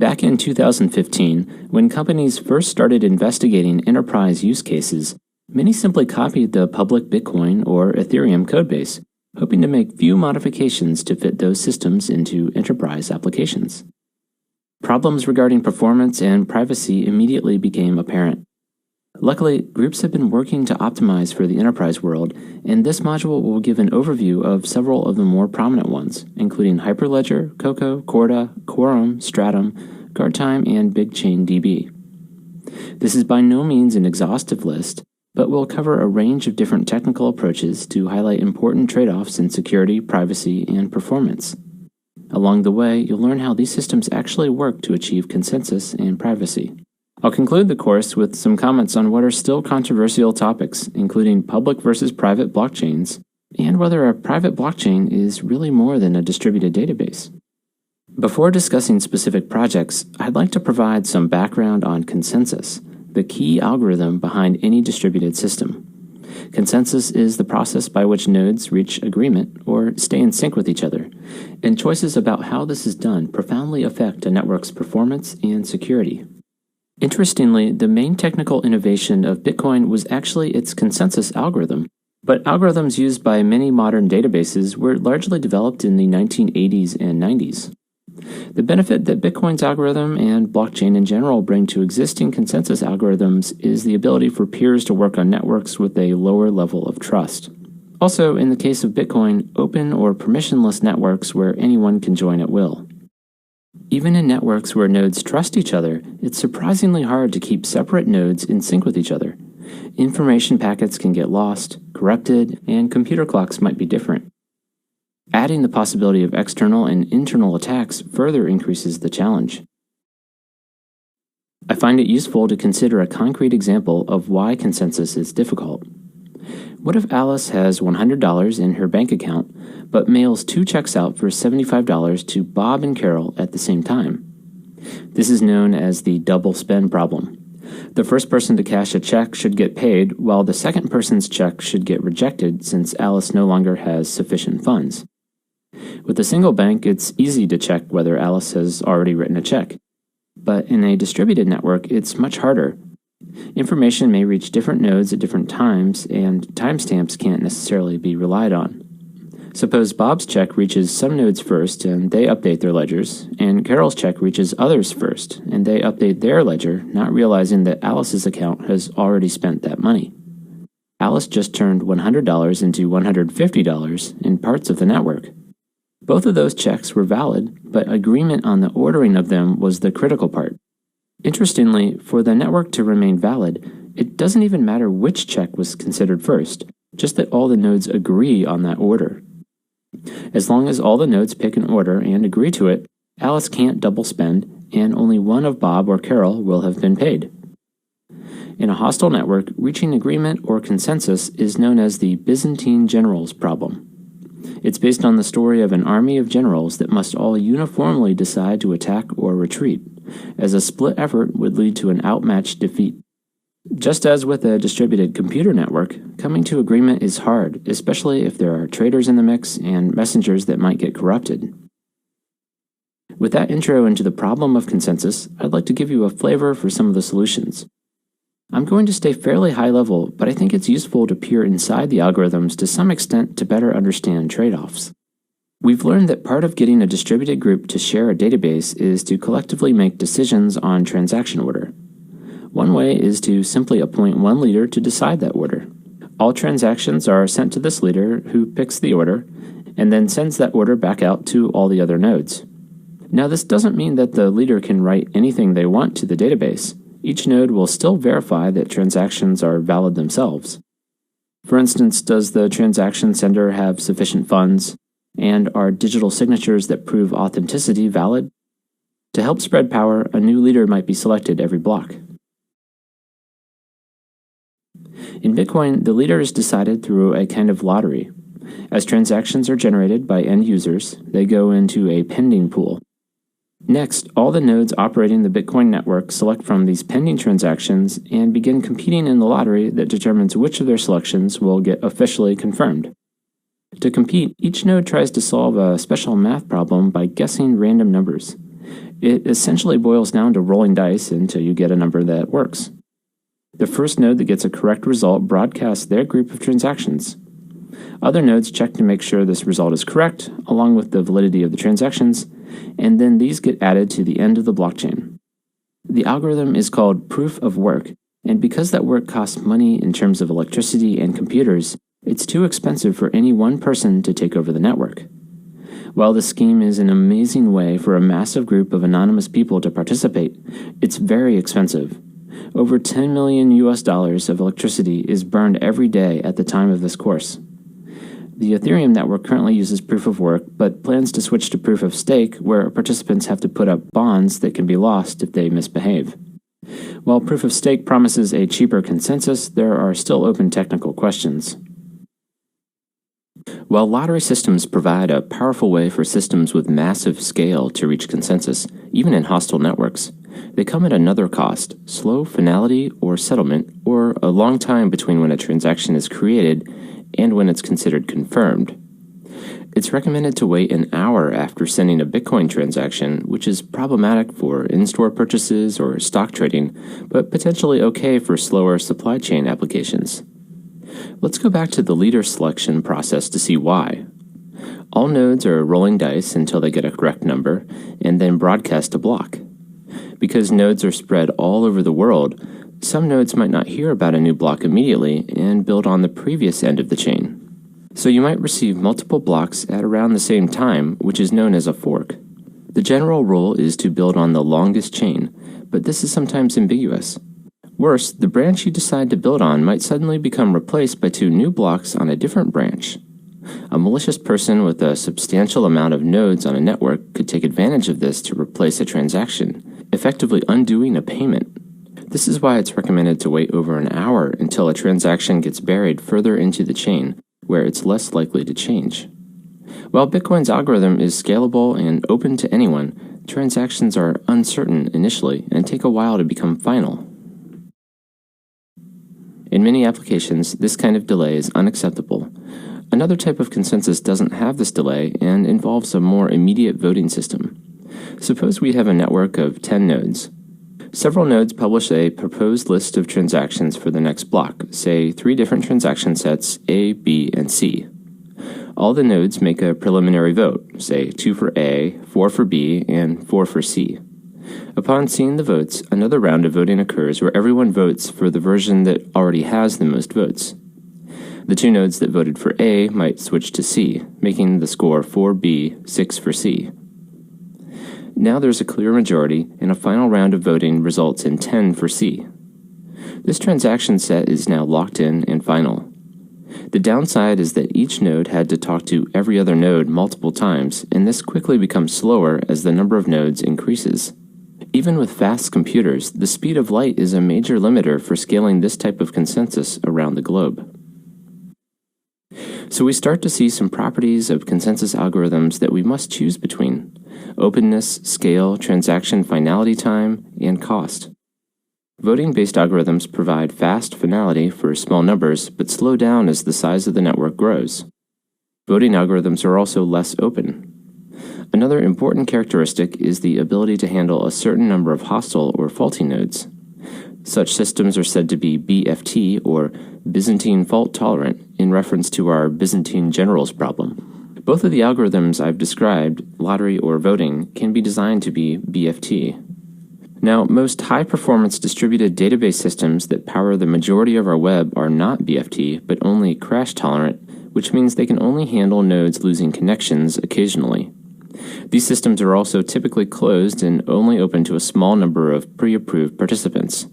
Back in 2015, when companies first started investigating enterprise use cases, many simply copied the public Bitcoin or Ethereum codebase, hoping to make few modifications to fit those systems into enterprise applications. Problems regarding performance and privacy immediately became apparent. Luckily, groups have been working to optimize for the enterprise world, and this module will give an overview of several of the more prominent ones, including Hyperledger, Coco, Corda, Quorum, Stratum, GuardTime, and BigChainDB. This is by no means an exhaustive list, but will cover a range of different technical approaches to highlight important trade-offs in security, privacy, and performance. Along the way, you'll learn how these systems actually work to achieve consensus and privacy. I'll conclude the course with some comments on what are still controversial topics, including public versus private blockchains, and whether a private blockchain is really more than a distributed database. Before discussing specific projects, I'd like to provide some background on consensus, the key algorithm behind any distributed system. Consensus is the process by which nodes reach agreement or stay in sync with each other, and choices about how this is done profoundly affect a network's performance and security. Interestingly, the main technical innovation of Bitcoin was actually its consensus algorithm, but algorithms used by many modern databases were largely developed in the 1980s and 90s. The benefit that Bitcoin's algorithm and blockchain in general bring to existing consensus algorithms is the ability for peers to work on networks with a lower level of trust. Also, in the case of Bitcoin, open or permissionless networks where anyone can join at will. Even in networks where nodes trust each other, it's surprisingly hard to keep separate nodes in sync with each other. Information packets can get lost, corrupted, and computer clocks might be different. Adding the possibility of external and internal attacks further increases the challenge. I find it useful to consider a concrete example of why consensus is difficult. What if Alice has $100 in her bank account, but mails 2 checks out for $75 to Bob and Carol at the same time? This is known as the double spend problem. The first person to cash a check should get paid, while the second person's check should get rejected since Alice no longer has sufficient funds. With a single bank, it's easy to check whether Alice has already written a check. But in a distributed network, it's much harder. Information may reach different nodes at different times, and timestamps can't necessarily be relied on. Suppose Bob's check reaches some nodes first, and they update their ledgers, and Carol's check reaches others first, and they update their ledger, not realizing that Alice's account has already spent that money. Alice just turned $100 into $150 in parts of the network. Both of those checks were valid, but agreement on the ordering of them was the critical part. Interestingly, for the network to remain valid, it doesn't even matter which check was considered first, just that all the nodes agree on that order. As long as all the nodes pick an order and agree to it, Alice can't double spend, and only one of Bob or Carol will have been paid. In a hostile network, reaching agreement or consensus is known as the Byzantine generals problem. It's based on the story of an army of generals that must all uniformly decide to attack or retreat, as a split effort would lead to an outmatched defeat. Just as with a distributed computer network, coming to agreement is hard, especially if there are traitors in the mix and messengers that might get corrupted. With that intro into the problem of consensus, I'd like to give you a flavor for some of the solutions. I'm going to stay fairly high level, but I think it's useful to peer inside the algorithms to some extent to better understand trade-offs. We've learned that part of getting a distributed group to share a database is to collectively make decisions on transaction order. One way is to simply appoint one leader to decide that order. All transactions are sent to this leader who picks the order and then sends that order back out to all the other nodes. Now, this doesn't mean that the leader can write anything they want to the database. Each node will still verify that transactions are valid themselves. For instance, does the transaction sender have sufficient funds, and are digital signatures that prove authenticity valid? To help spread power, a new leader might be selected every block. In Bitcoin, the leader is decided through a kind of lottery. As transactions are generated by end users, they go into a pending pool. Next, all the nodes operating the Bitcoin network select from these pending transactions and begin competing in the lottery that determines which of their selections will get officially confirmed. To compete, each node tries to solve a special math problem by guessing random numbers. It essentially boils down to rolling dice until you get a number that works. The first node that gets a correct result broadcasts their group of transactions. Other nodes check to make sure this result is correct, along with the validity of the transactions, and then these get added to the end of the blockchain. The algorithm is called proof of work, and because that work costs money in terms of electricity and computers, it's too expensive for any one person to take over the network. While this scheme is an amazing way for a massive group of anonymous people to participate, it's very expensive. Over $10 million of electricity is burned every day at the time of this course. The Ethereum network currently uses proof of work, but plans to switch to proof of stake, where participants have to put up bonds that can be lost if they misbehave. While proof of stake promises a cheaper consensus, there are still open technical questions. While lottery systems provide a powerful way for systems with massive scale to reach consensus, even in hostile networks, they come at another cost: slow finality or settlement, or a long time between when a transaction is created and when it's considered confirmed. It's recommended to wait an hour after sending a Bitcoin transaction, which is problematic for in-store purchases or stock trading, but potentially okay for slower supply chain applications. Let's go back to the leader selection process to see why. All nodes are rolling dice until they get a correct number, and then broadcast a block. Because nodes are spread all over the world, some nodes might not hear about a new block immediately and build on the previous end of the chain. So you might receive multiple blocks at around the same time, which is known as a fork. The general rule is to build on the longest chain, but this is sometimes ambiguous. Worse, the branch you decide to build on might suddenly become replaced by two new blocks on a different branch. A malicious person with a substantial amount of nodes on a network could take advantage of this to replace a transaction, effectively undoing a payment. This is why it's recommended to wait over an hour until a transaction gets buried further into the chain, where it's less likely to change. While Bitcoin's algorithm is scalable and open to anyone, transactions are uncertain initially and take a while to become final. In many applications, this kind of delay is unacceptable. Another type of consensus doesn't have this delay and involves a more immediate voting system. Suppose we have a network of 10 nodes. Several nodes publish a proposed list of transactions for the next block, say 3 different transaction sets A, B, and C. All the nodes make a preliminary vote, say 2 for A, 4 for B, and 4 for C. Upon seeing the votes, another round of voting occurs where everyone votes for the version that already has the most votes. The 2 nodes that voted for A might switch to C, making the score 4B, 6 for C. Now there's a clear majority, and a final round of voting results in 10 for C. This transaction set is now locked in and final. The downside is that each node had to talk to every other node multiple times, and this quickly becomes slower as the number of nodes increases. Even with fast computers, the speed of light is a major limiter for scaling this type of consensus around the globe. So we start to see some properties of consensus algorithms that we must choose between: openness, scale, transaction finality time, and cost. Voting-based algorithms provide fast finality for small numbers, but slow down as the size of the network grows. Voting algorithms are also less open. Another important characteristic is the ability to handle a certain number of hostile or faulty nodes. Such systems are said to be BFT, or Byzantine fault tolerant, in reference to our Byzantine generals problem. Both of the algorithms I've described, lottery or voting, can be designed to be BFT. Now, most high-performance distributed database systems that power the majority of our web are not BFT, but only crash-tolerant, which means they can only handle nodes losing connections occasionally. These systems are also typically closed and only open to a small number of pre-approved participants.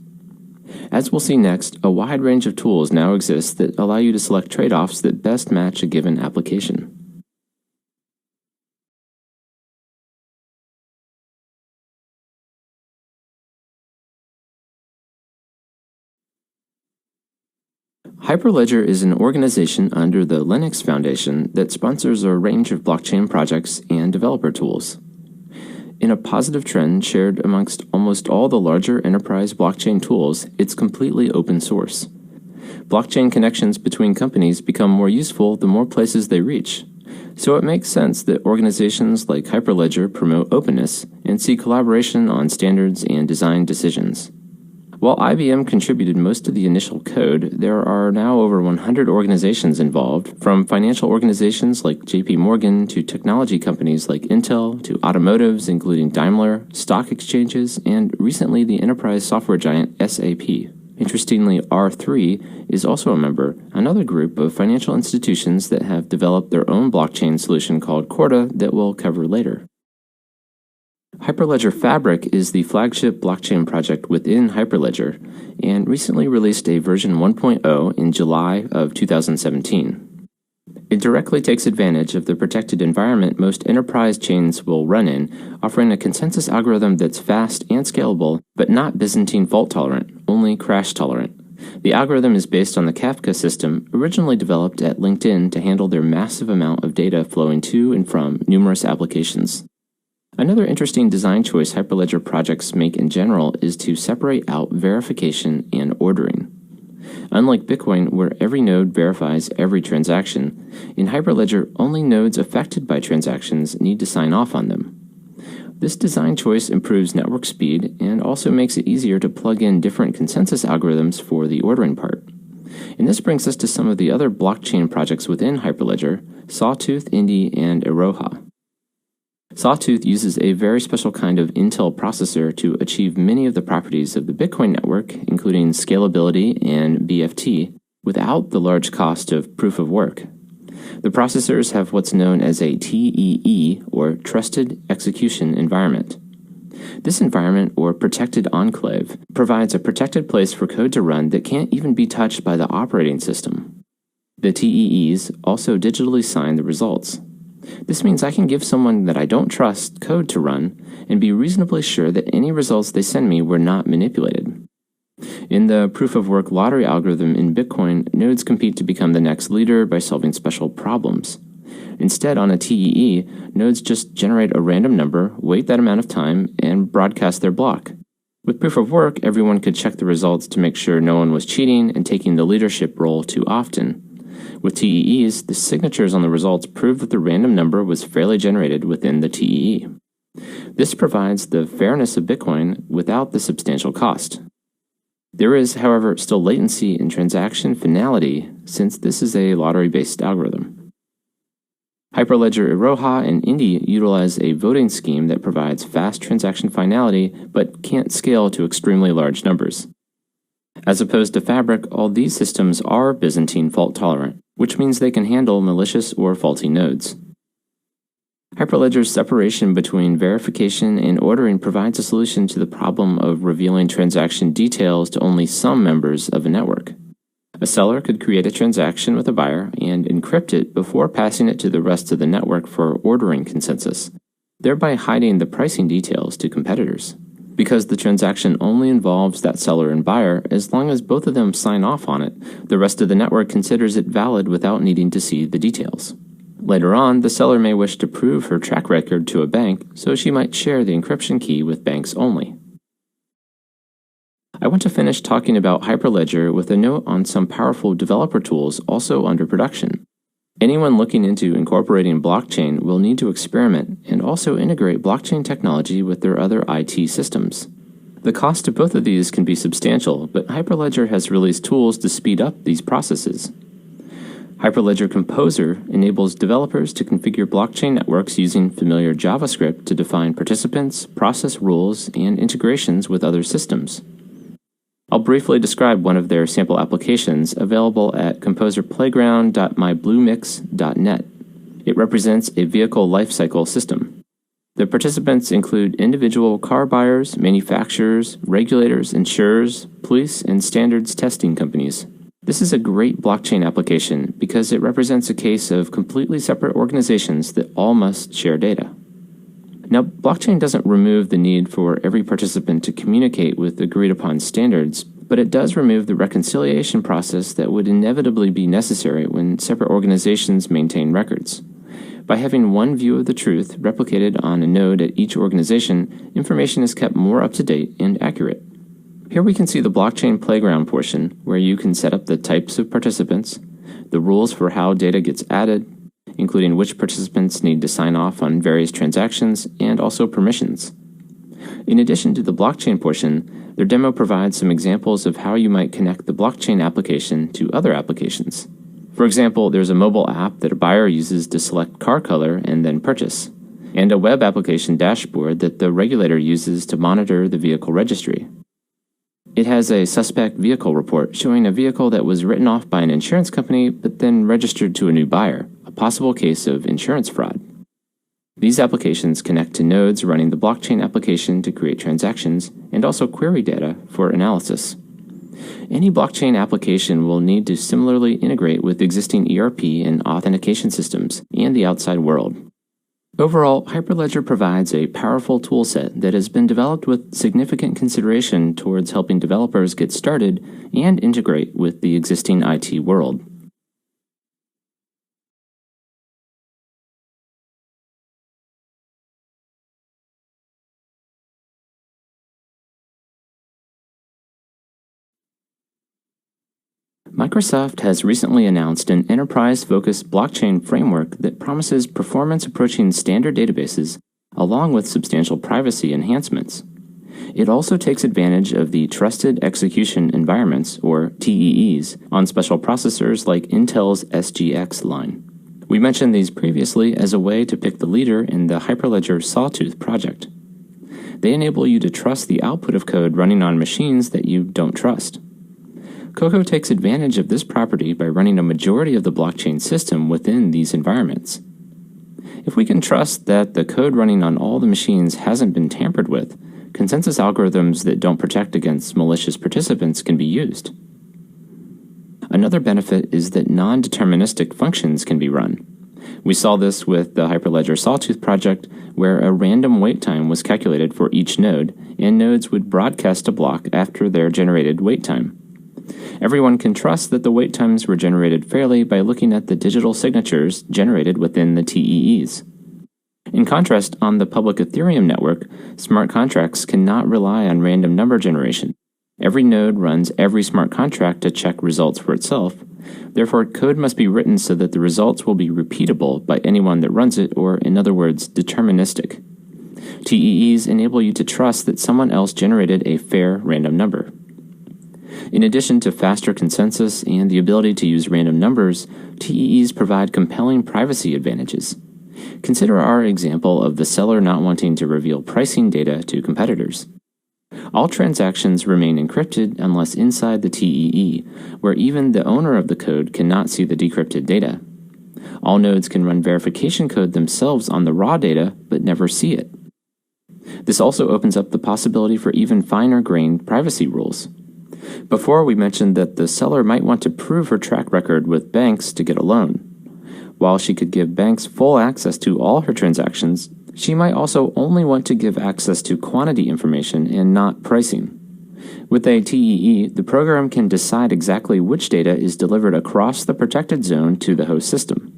As we'll see next, a wide range of tools now exist that allow you to select trade-offs that best match a given application. Hyperledger is an organization under the Linux Foundation that sponsors a range of blockchain projects and developer tools. In a positive trend shared amongst almost all the larger enterprise blockchain tools, it's completely open source. Blockchain connections between companies become more useful the more places they reach. So it makes sense that organizations like Hyperledger promote openness and see collaboration on standards and design decisions. While IBM contributed most of the initial code, there are now over 100 organizations involved, from financial organizations like JP Morgan to technology companies like Intel to automotives including Daimler, stock exchanges, and recently the enterprise software giant SAP. Interestingly, R3 is also a member, another group of financial institutions that have developed their own blockchain solution called Corda that we'll cover later. Hyperledger Fabric is the flagship blockchain project within Hyperledger and recently released a version 1.0 in July of 2017. It directly takes advantage of the protected environment most enterprise chains will run in, offering a consensus algorithm that's fast and scalable, but not Byzantine fault-tolerant, only crash-tolerant. The algorithm is based on the Kafka system originally developed at LinkedIn to handle their massive amount of data flowing to and from numerous applications. Another interesting design choice Hyperledger projects make in general is to separate out verification and ordering. Unlike Bitcoin, where every node verifies every transaction, in Hyperledger, only nodes affected by transactions need to sign off on them. This design choice improves network speed and also makes it easier to plug in different consensus algorithms for the ordering part. And this brings us to some of the other blockchain projects within Hyperledger: Sawtooth, Indy, and Iroha. Sawtooth uses a very special kind of Intel processor to achieve many of the properties of the Bitcoin network, including scalability and BFT, without the large cost of proof of work. The processors have what's known as a TEE, or Trusted Execution Environment. This environment, or protected enclave, provides a protected place for code to run that can't even be touched by the operating system. The TEEs also digitally sign the results. This means I can give someone that I don't trust code to run and be reasonably sure that any results they send me were not manipulated. In the proof-of-work lottery algorithm in Bitcoin, nodes compete to become the next leader by solving special problems. Instead, on a TEE, nodes just generate a random number, wait that amount of time, and broadcast their block. With proof-of-work, everyone could check the results to make sure no one was cheating and taking the leadership role too often. With TEEs, the signatures on the results prove that the random number was fairly generated within the TEE. This provides the fairness of Bitcoin without the substantial cost. There is, however, still latency in transaction finality since this is a lottery-based algorithm. Hyperledger Iroha and Indy utilize a voting scheme that provides fast transaction finality but can't scale to extremely large numbers. As opposed to Fabric, all these systems are Byzantine fault-tolerant, which means they can handle malicious or faulty nodes. Hyperledger's separation between verification and ordering provides a solution to the problem of revealing transaction details to only some members of a network. A seller could create a transaction with a buyer and encrypt it before passing it to the rest of the network for ordering consensus, thereby hiding the pricing details to competitors. Because the transaction only involves that seller and buyer, as long as both of them sign off on it, the rest of the network considers it valid without needing to see the details. Later on, the seller may wish to prove her track record to a bank, so she might share the encryption key with banks only. I want to finish talking about Hyperledger with a note on some powerful developer tools also under production. Anyone looking into incorporating blockchain will need to experiment and also integrate blockchain technology with their other IT systems. The cost of both of these can be substantial, but Hyperledger has released tools to speed up these processes. Hyperledger Composer enables developers to configure blockchain networks using familiar JavaScript to define participants, process rules, and integrations with other systems. I'll briefly describe one of their sample applications available at composerplayground.mybluemix.net. It represents a vehicle lifecycle system. The participants include individual car buyers, manufacturers, regulators, insurers, police, and standards testing companies. This is a great blockchain application because it represents a case of completely separate organizations that all must share data. Now, blockchain doesn't remove the need for every participant to communicate with agreed-upon standards, but it does remove the reconciliation process that would inevitably be necessary when separate organizations maintain records. By having one view of the truth replicated on a node at each organization, information is kept more up-to-date and accurate. Here we can see the blockchain playground portion, where you can set up the types of participants, the rules for how data gets added, including which participants need to sign off on various transactions and also permissions. In addition to the blockchain portion, their demo provides some examples of how you might connect the blockchain application to other applications. For example, there's a mobile app that a buyer uses to select car color and then purchase, and a web application dashboard that the regulator uses to monitor the vehicle registry. It has a suspect vehicle report showing a vehicle that was written off by an insurance company but then registered to a new buyer, a possible case of insurance fraud. These applications connect to nodes running the blockchain application to create transactions and also query data for analysis. Any blockchain application will need to similarly integrate with existing ERP and authentication systems and the outside world. Overall, Hyperledger provides a powerful toolset that has been developed with significant consideration towards helping developers get started and integrate with the existing IT world. Microsoft has recently announced an enterprise-focused blockchain framework that promises performance approaching standard databases, along with substantial privacy enhancements. It also takes advantage of the Trusted Execution Environments, or TEEs, on special processors like Intel's SGX line. We mentioned these previously as a way to pick the leader in the Hyperledger Sawtooth project. They enable you to trust the output of code running on machines that you don't trust. Cocoa takes advantage of this property by running a majority of the blockchain system within these environments. If we can trust that the code running on all the machines hasn't been tampered with, consensus algorithms that don't protect against malicious participants can be used. Another benefit is that non-deterministic functions can be run. We saw this with the Hyperledger Sawtooth project, where a random wait time was calculated for each node, and nodes would broadcast a block after their generated wait time. Everyone can trust that the wait times were generated fairly by looking at the digital signatures generated within the TEEs. In contrast, on the public Ethereum network, smart contracts cannot rely on random number generation. Every node runs every smart contract to check results for itself. Therefore, code must be written so that the results will be repeatable by anyone that runs it, or in other words, deterministic. TEEs enable you to trust that someone else generated a fair random number. In addition to faster consensus and the ability to use random numbers, TEEs provide compelling privacy advantages. Consider our example of the seller not wanting to reveal pricing data to competitors. All transactions remain encrypted unless inside the TEE, where even the owner of the code cannot see the decrypted data. All nodes can run verification code themselves on the raw data, but never see it. This also opens up the possibility for even finer-grained privacy rules. Before, we mentioned that the seller might want to prove her track record with banks to get a loan. While she could give banks full access to all her transactions, she might also only want to give access to quantity information and not pricing. With a TEE, the program can decide exactly which data is delivered across the protected zone to the host system.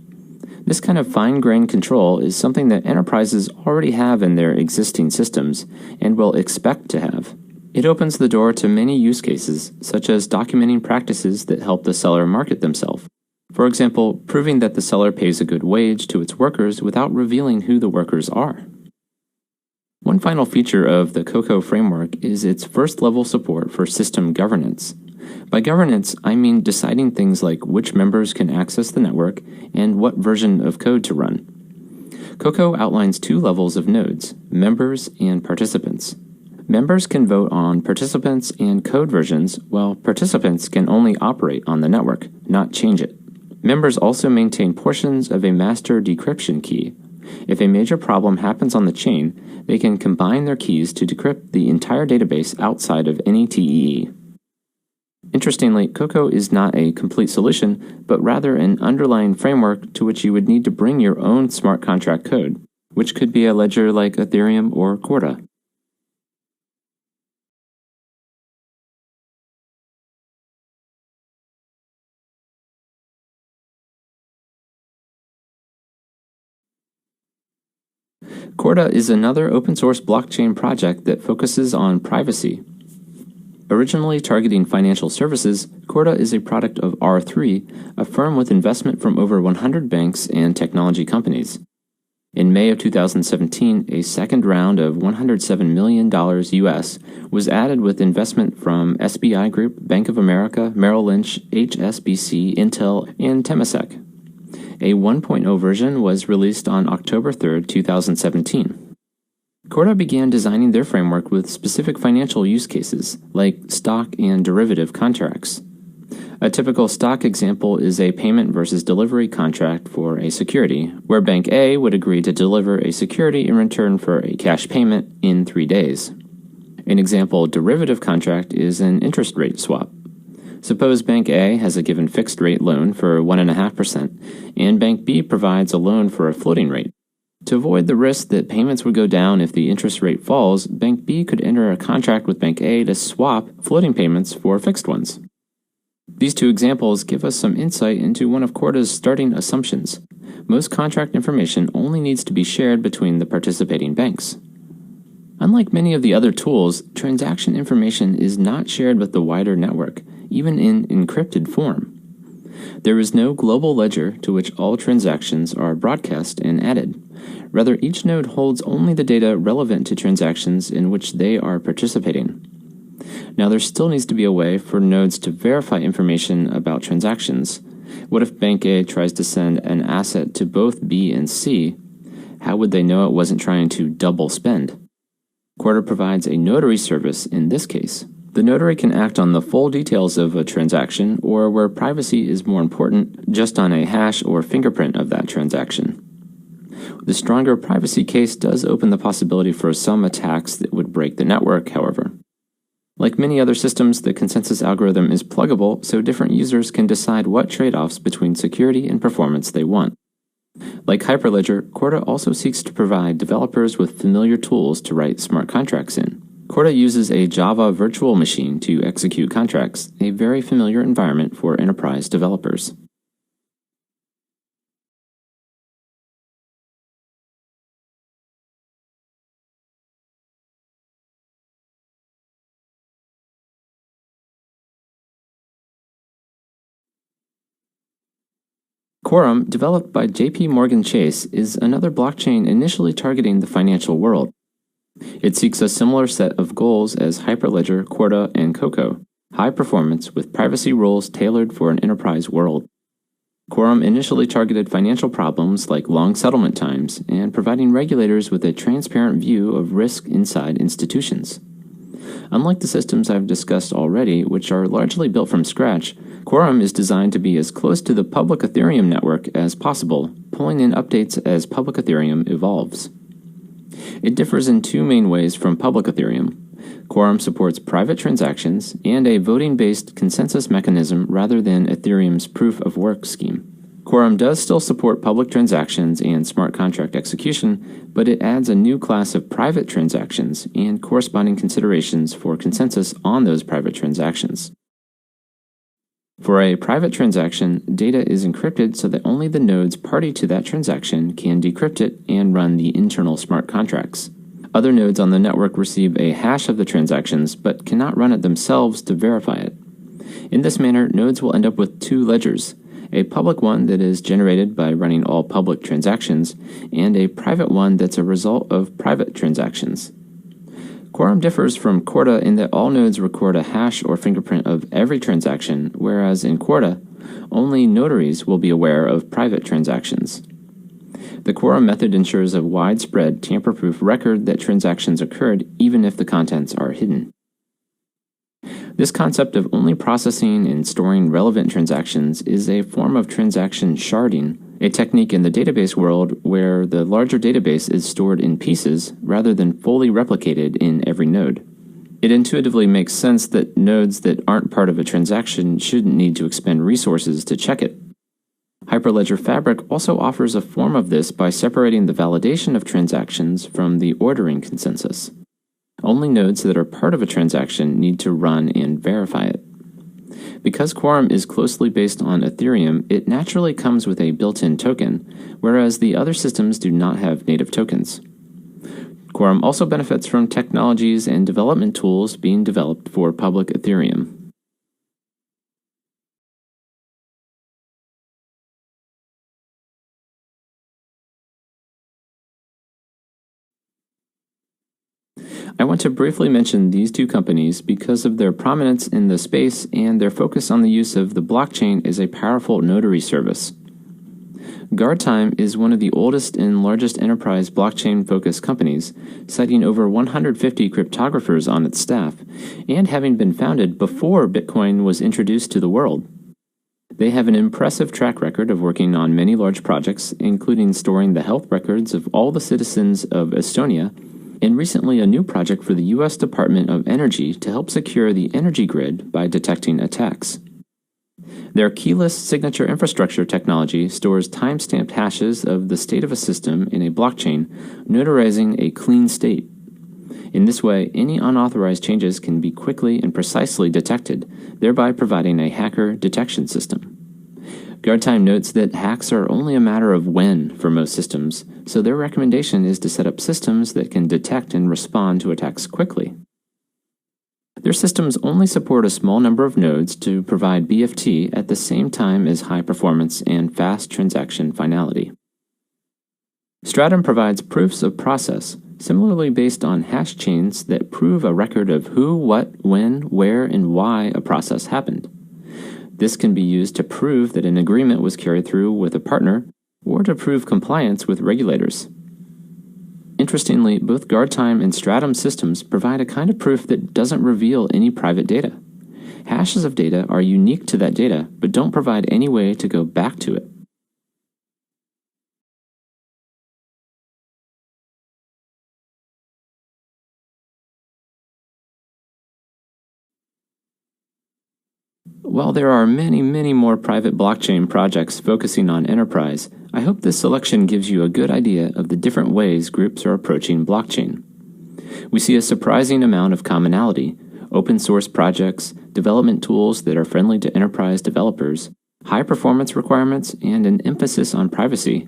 This kind of fine-grained control is something that enterprises already have in their existing systems and will expect to have. It opens the door to many use cases, such as documenting practices that help the seller market themselves. For example, proving that the seller pays a good wage to its workers without revealing who the workers are. One final feature of the Cocoa framework is its first-level support for system governance. By governance, I mean deciding things like which members can access the network and what version of code to run. Cocoa outlines two levels of nodes, members and participants. Members can vote on participants and code versions, while participants can only operate on the network, not change it. Members also maintain portions of a master decryption key. If a major problem happens on the chain, they can combine their keys to decrypt the entire database outside of any TEE. Interestingly, Cocoa is not a complete solution, but rather an underlying framework to which you would need to bring your own smart contract code, which could be a ledger like Ethereum or Corda. Corda is another open-source blockchain project that focuses on privacy. Originally targeting financial services, Corda is a product of R3, a firm with investment from over 100 banks and technology companies. In May of 2017, a second round of $107 million US was added with investment from SBI Group, Bank of America, Merrill Lynch, HSBC, Intel, and Temasek. A 1.0 version was released on October 3, 2017. Corda began designing their framework with specific financial use cases, like stock and derivative contracts. A typical stock example is a payment versus delivery contract for a security, where Bank A would agree to deliver a security in return for a cash payment in 3 days. An example derivative contract is an interest rate swap. Suppose Bank A has a given fixed rate loan for 1.5%, and Bank B provides a loan for a floating rate. To avoid the risk that payments would go down if the interest rate falls, Bank B could enter a contract with Bank A to swap floating payments for fixed ones. These two examples give us some insight into one of Corda's starting assumptions. Most contract information only needs to be shared between the participating banks. Unlike many of the other tools, transaction information is not shared with the wider network, even in encrypted form. There is no global ledger to which all transactions are broadcast and added. Rather, each node holds only the data relevant to transactions in which they are participating. Now, there still needs to be a way for nodes to verify information about transactions. What if Bank A tries to send an asset to both B and C? How would they know it wasn't trying to double spend? Corda provides a notary service in this case. The notary can act on the full details of a transaction, or where privacy is more important, just on a hash or fingerprint of that transaction. The stronger privacy case does open the possibility for some attacks that would break the network, however. Like many other systems, the consensus algorithm is pluggable, so different users can decide what trade-offs between security and performance they want. Like Hyperledger, Corda also seeks to provide developers with familiar tools to write smart contracts in. Corda uses a Java virtual machine to execute contracts, a very familiar environment for enterprise developers. Quorum, developed by JP Morgan Chase, is another blockchain initially targeting the financial world. It seeks a similar set of goals as Hyperledger, Corda, and Coco, high performance with privacy rules tailored for an enterprise world. Quorum initially targeted financial problems like long settlement times and providing regulators with a transparent view of risk inside institutions. Unlike the systems I've discussed already, which are largely built from scratch, Quorum is designed to be as close to the public Ethereum network as possible, pulling in updates as public Ethereum evolves. It differs in two main ways from public Ethereum. Quorum supports private transactions and a voting-based consensus mechanism rather than Ethereum's proof-of-work scheme. Quorum does still support public transactions and smart contract execution, but it adds a new class of private transactions and corresponding considerations for consensus on those private transactions. For a private transaction, data is encrypted so that only the nodes party to that transaction can decrypt it and run the internal smart contracts. Other nodes on the network receive a hash of the transactions but cannot run it themselves to verify it. In this manner, nodes will end up with two ledgers, a public one that is generated by running all public transactions, and a private one that's a result of private transactions. Quorum differs from Corda in that all nodes record a hash or fingerprint of every transaction, whereas in Corda, only notaries will be aware of private transactions. The Quorum method ensures a widespread, tamper-proof record that transactions occurred even if the contents are hidden. This concept of only processing and storing relevant transactions is a form of transaction sharding, a technique in the database world where the larger database is stored in pieces rather than fully replicated in every node. It intuitively makes sense that nodes that aren't part of a transaction shouldn't need to expend resources to check it. Hyperledger Fabric also offers a form of this by separating the validation of transactions from the ordering consensus. Only nodes that are part of a transaction need to run and verify it. Because Quorum is closely based on Ethereum, it naturally comes with a built-in token, whereas the other systems do not have native tokens. Quorum also benefits from technologies and development tools being developed for public Ethereum. I want to briefly mention these two companies because of their prominence in the space and their focus on the use of the blockchain as a powerful notary service. GuardTime is one of the oldest and largest enterprise blockchain-focused companies, citing over 150 cryptographers on its staff, and having been founded before Bitcoin was introduced to the world. They have an impressive track record of working on many large projects, including storing the health records of all the citizens of Estonia, and recently a new project for the U.S. Department of Energy to help secure the energy grid by detecting attacks. Their keyless signature infrastructure technology stores time-stamped hashes of the state of a system in a blockchain, notarizing a clean state. In this way, any unauthorized changes can be quickly and precisely detected, thereby providing a hacker detection system. GuardTime notes that hacks are only a matter of when for most systems, so their recommendation is to set up systems that can detect and respond to attacks quickly. Their systems only support a small number of nodes to provide BFT at the same time as high performance and fast transaction finality. Stratum provides proofs of process, similarly based on hash chains that prove a record of who, what, when, where, and why a process happened. This can be used to prove that an agreement was carried through with a partner, or to prove compliance with regulators. Interestingly, both GuardTime and Stratum systems provide a kind of proof that doesn't reveal any private data. Hashes of data are unique to that data, but don't provide any way to go back to it. While there are many, many more private blockchain projects focusing on enterprise, I hope this selection gives you a good idea of the different ways groups are approaching blockchain. We see a surprising amount of commonality: open source projects, development tools that are friendly to enterprise developers, high performance requirements, and an emphasis on privacy.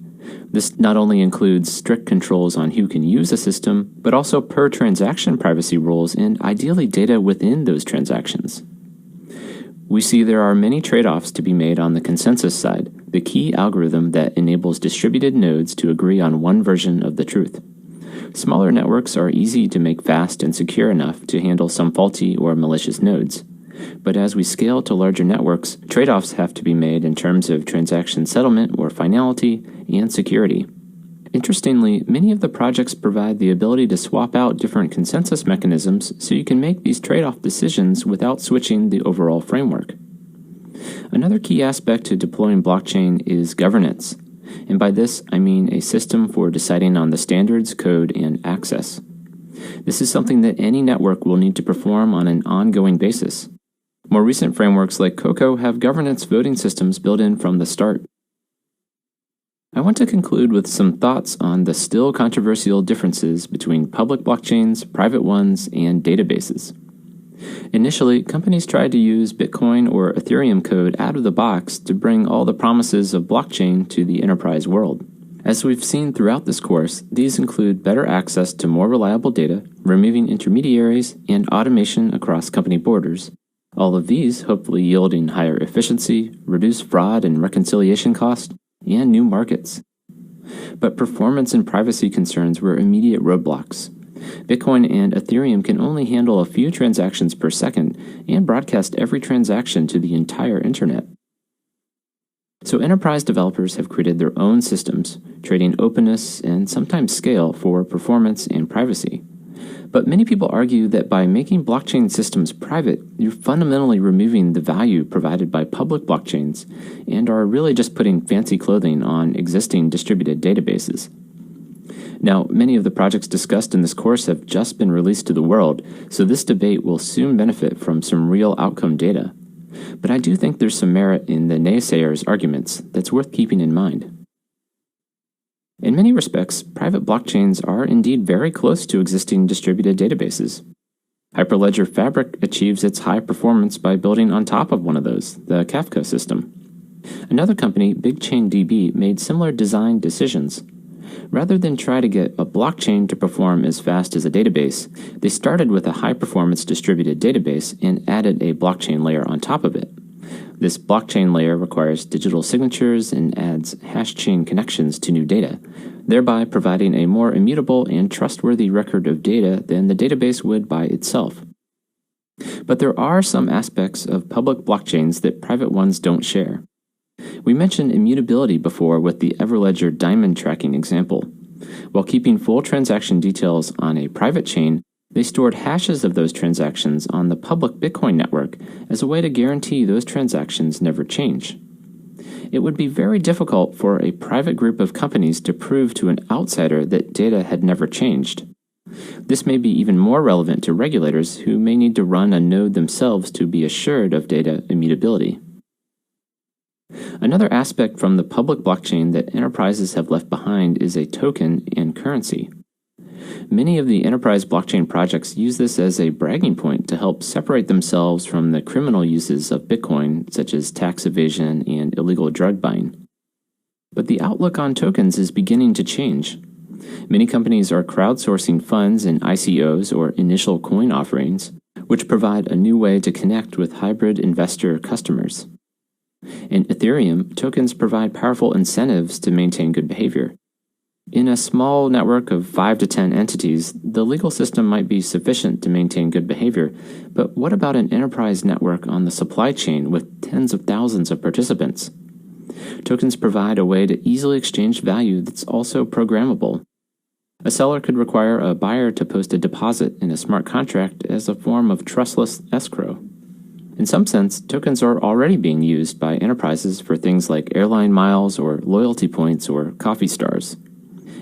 This not only includes strict controls on who can use a system, but also per transaction privacy rules and ideally data within those transactions. We see there are many trade-offs to be made on the consensus side, the key algorithm that enables distributed nodes to agree on one version of the truth. Smaller networks are easy to make fast and secure enough to handle some faulty or malicious nodes. But as we scale to larger networks, trade-offs have to be made in terms of transaction settlement or finality and security. Interestingly, many of the projects provide the ability to swap out different consensus mechanisms so you can make these trade-off decisions without switching the overall framework. Another key aspect to deploying blockchain is governance, and by this I mean a system for deciding on the standards, code, and access. This is something that any network will need to perform on an ongoing basis. More recent frameworks like Coco have governance voting systems built in from the start. I want to conclude with some thoughts on the still controversial differences between public blockchains, private ones, and databases. Initially, companies tried to use Bitcoin or Ethereum code out of the box to bring all the promises of blockchain to the enterprise world. As we've seen throughout this course, these include better access to more reliable data, removing intermediaries, and automation across company borders. All of these hopefully yielding higher efficiency, reduced fraud and reconciliation costs, and new markets. But performance and privacy concerns were immediate roadblocks. Bitcoin and Ethereum can only handle a few transactions per second and broadcast every transaction to the entire internet. So enterprise developers have created their own systems, trading openness and sometimes scale for performance and privacy. But many people argue that by making blockchain systems private, you're fundamentally removing the value provided by public blockchains and are really just putting fancy clothing on existing distributed databases. Now, many of the projects discussed in this course have just been released to the world, so this debate will soon benefit from some real outcome data. But I do think there's some merit in the naysayers' arguments that's worth keeping in mind. In many respects, private blockchains are indeed very close to existing distributed databases. Hyperledger Fabric achieves its high performance by building on top of one of those, the Kafka system. Another company, BigChainDB, made similar design decisions. Rather than try to get a blockchain to perform as fast as a database, they started with a high-performance distributed database and added a blockchain layer on top of it. This blockchain layer requires digital signatures and adds hash chain connections to new data, thereby providing a more immutable and trustworthy record of data than the database would by itself. But there are some aspects of public blockchains that private ones don't share. We mentioned immutability before with the Everledger diamond tracking example. While keeping full transaction details on a private chain, they stored hashes of those transactions on the public Bitcoin network as a way to guarantee those transactions never change. It would be very difficult for a private group of companies to prove to an outsider that data had never changed. This may be even more relevant to regulators who may need to run a node themselves to be assured of data immutability. Another aspect from the public blockchain that enterprises have left behind is a token and currency. Many of the enterprise blockchain projects use this as a bragging point to help separate themselves from the criminal uses of Bitcoin, such as tax evasion and illegal drug buying. But the outlook on tokens is beginning to change. Many companies are crowdsourcing funds in ICOs or initial coin offerings, which provide a new way to connect with hybrid investor customers. In Ethereum, tokens provide powerful incentives to maintain good behavior. In a small network of 5 to 10 entities, the legal system might be sufficient to maintain good behavior, but what about an enterprise network on the supply chain with tens of thousands of participants? Tokens provide a way to easily exchange value that's also programmable. A seller could require a buyer to post a deposit in a smart contract as a form of trustless escrow. In some sense, tokens are already being used by enterprises for things like airline miles or loyalty points or coffee stars.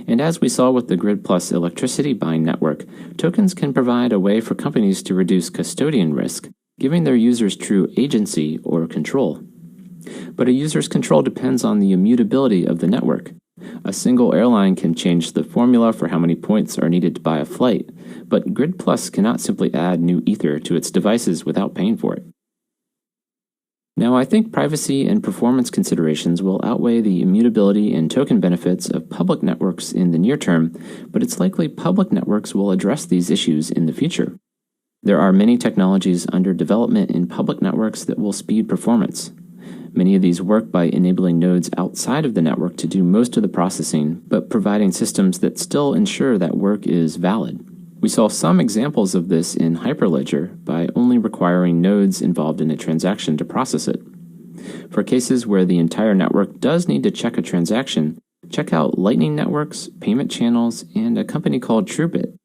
And as we saw with the Grid Plus electricity buying network, tokens can provide a way for companies to reduce custodian risk, giving their users true agency or control. But a user's control depends on the immutability of the network. A single airline can change the formula for how many points are needed to buy a flight, but Grid Plus cannot simply add new ether to its devices without paying for it. Now, I think privacy and performance considerations will outweigh the immutability and token benefits of public networks in the near term, but it's likely public networks will address these issues in the future. There are many technologies under development in public networks that will speed performance. Many of these work by enabling nodes outside of the network to do most of the processing, but providing systems that still ensure that work is valid. We saw some examples of this in Hyperledger by only requiring nodes involved in a transaction to process it. For cases where the entire network does need to check a transaction, check out Lightning Networks, payment channels, and a company called TrueBit.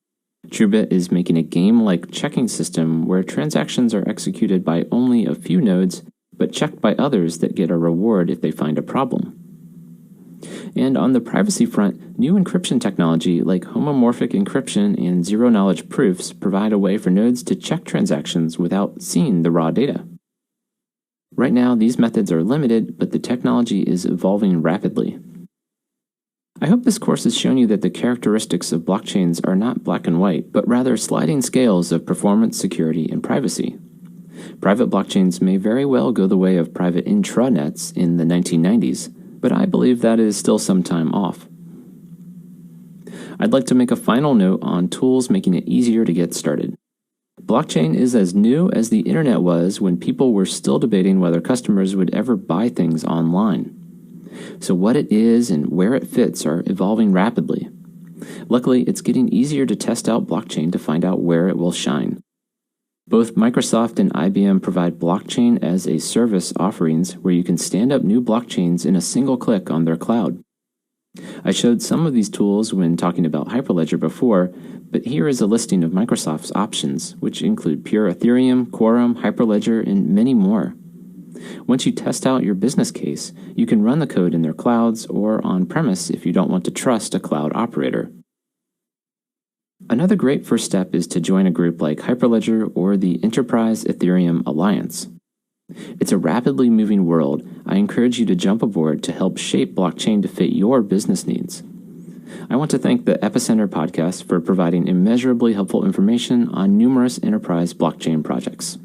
TrueBit is making a game-like checking system where transactions are executed by only a few nodes, but checked by others that get a reward if they find a problem. And on the privacy front, new encryption technology like homomorphic encryption and zero-knowledge proofs provide a way for nodes to check transactions without seeing the raw data. Right now, these methods are limited, but the technology is evolving rapidly. I hope this course has shown you that the characteristics of blockchains are not black and white, but rather sliding scales of performance, security, and privacy. Private blockchains may very well go the way of private intranets in the 1990s, but I believe that is still some time off. I'd like to make a final note on tools making it easier to get started. Blockchain is as new as the internet was when people were still debating whether customers would ever buy things online. So what it is and where it fits are evolving rapidly. Luckily, it's getting easier to test out blockchain to find out where it will shine. Both Microsoft and IBM provide blockchain as a service offerings where you can stand up new blockchains in a single click on their cloud. I showed some of these tools when talking about Hyperledger before, but here is a listing of Microsoft's options, which include Pure Ethereum, Quorum, Hyperledger, and many more. Once you test out your business case, you can run the code in their clouds or on-premise if you don't want to trust a cloud operator. Another great first step is to join a group like Hyperledger or the Enterprise Ethereum Alliance. It's a rapidly moving world. I encourage you to jump aboard to help shape blockchain to fit your business needs. I want to thank the Epicenter podcast for providing immeasurably helpful information on numerous enterprise blockchain projects.